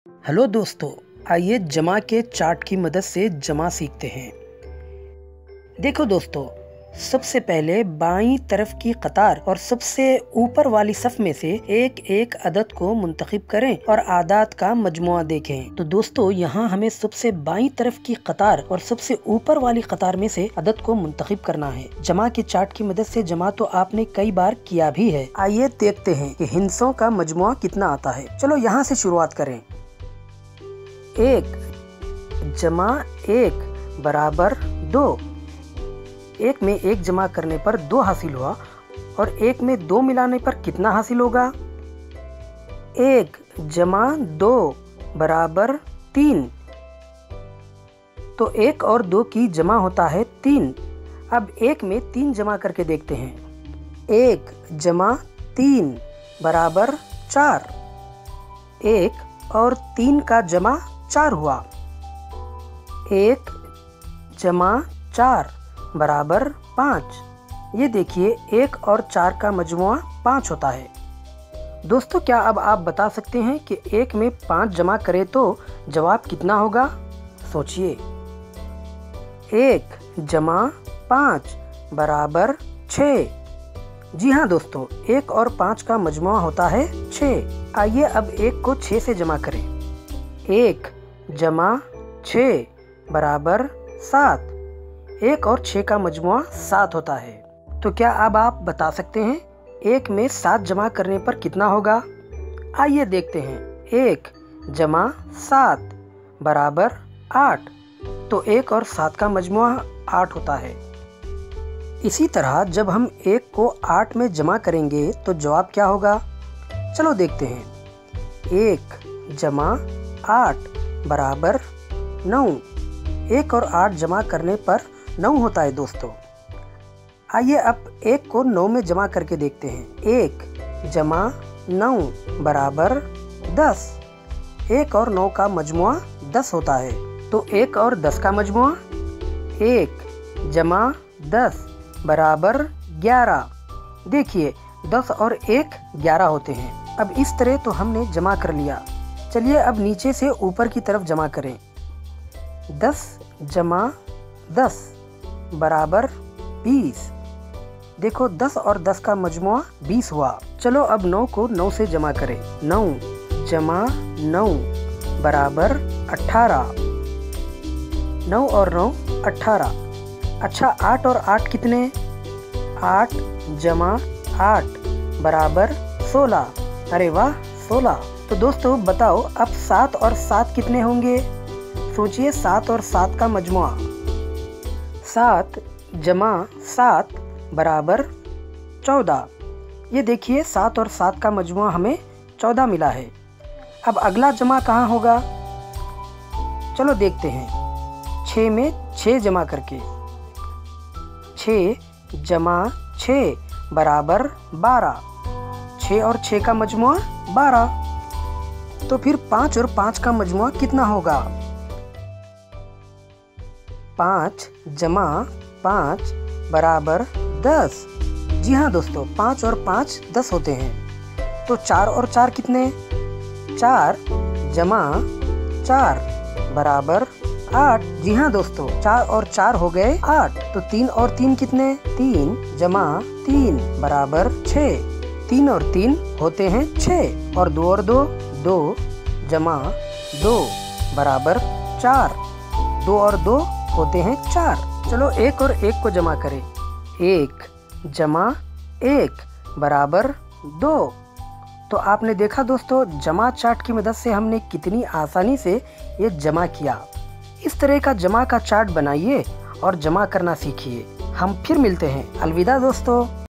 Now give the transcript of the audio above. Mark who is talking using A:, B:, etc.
A: Hello दोस्तों, आइए जमा के चार्ट की मदद से जमा सीखते हैं। देखो दोस्तों, सबसे पहले बाईं तरफ की कतार और सबसे ऊपर वाली सफ में से एक एक अदद को मुंतखब करें और आदात का मजमुआ देखें। तो दोस्तों, यहाँ हमें सबसे बाईं तरफ की कतार और सबसे ऊपर वाली कतार में से अदद को मुंतखब करना है। जमा के चार्ट की मदद से जमा तो आपने कई बार किया भी है। आइए देखते हैं कि हिस्सों का मजमुआ कितना आता है। चलो यहाँ से शुरुआत करें। 1 जमा 1 बराबर 2। 1 में 1 जमा करने पर 2 हासिल हुआ और 1 में 2 मिलाने पर कितना हासिल होगा? 1 जमा 2 बराबर 3। तो 1 और 2 की जमा होता है 3। अब 1 में 3 जमा करके देखते हैं। 1 जमा 3 बराबर 4। 1 और 3 का जमा 4 हुआ। 1 जमा 4 बराबर 5। ये देखिए, 1 और 4 का मजमुआ 5 होता है। दोस्तों, क्या अब आप बता सकते हैं कि 1 में 5 जमा करें तो जवाब कितना होगा? सोचिए। 1 जमा 5 बराबर 6। जी हाँ दोस्तों, 1 और 5 का मजमुआ होता है 6। आइए अब 1 को 6 से जमा करें। 1 जमा 6 बराबर 7। 1 और 6 का मजमुआ 7 होता है। तो क्या अब आप बता सकते हैं 1 में 7 जमा करने पर कितना होगा? आइए देखते हैं। 1 जमा 7 बराबर 8। तो 1 और 7 का मजमुआ 8 होता है। इसी तरह जब हम 1 को 8 में जमा करेंगे तो जवाब क्या होगा? चलो देखते हैं। 1 जमा 8 बराबर 9। 1 और 8 जमा करने पर 9 होता है दोस्तों। आइए अब 1 को 9 में जमा करके देखते हैं। 1 जमा 9 बराबर 10। 1 और 9 का मजमुआ 10 होता है। तो 1 और 10 का मजमुआ 1 जमा 10 बराबर 11। देखिए, 10 और 1 11 होते हैं। अब इस तरह तो हमने जमा कर लिया। चलिए अब नीचे से ऊपर की तरफ जमा करें। 10 जमा 10 बराबर 20। देखो, 10 और 10 का मजमुआ 20 हुआ। चलो अब 9 को 9 से जमा करें। 9 जमा 9 बराबर 18। 9 और 9 18। अच्छा, 8 और 8 कितने? 8 जमा 8 बराबर 16। अरे वाह, 16। तो दोस्तों बताओ, अब 7 और 7 कितने होंगे? सोचिए, 7 और 7 का मजमुआ। 7 जमा 7 बराबर 14। ये देखिए, 7 और 7 का मजमुआ हमें 14 मिला है। अब अगला जमा कहाँ होगा? चलो देखते हैं। 6 में 6 जमा करके। 6 जमा 6 बराबर 12। 6 और 6 का मजमुआ 12। तो फिर 5 और 5 का मजमुआ कितना होगा? 5 जमा 5 बराबर 10। जी हाँ दोस्तों, 5 और 5 10 होते हैं। तो 4 और 4 कितने? 4 जमा 4 बराबर 8। जी हाँ दोस्तों, 4 और 4 हो गए 8। तो 3 और 3 कितने? 3 जमा 3 बराबर 6। 3 और 3 होते हैं 6। और 2 और 2 2 जमा 2 बराबर 4। 2 और 2 होते हैं 4। चलो 1 और 1 को जमा करें। 1 जमा 1 बराबर 2। तो आपने देखा दोस्तों, जमा चार्ट की मदद से हमने कितनी आसानी से ये जमा किया। इस तरह का जमा का चार्ट बनाइए और जमा करना सीखिए। हम फिर मिलते हैं। अलविदा दोस्तों।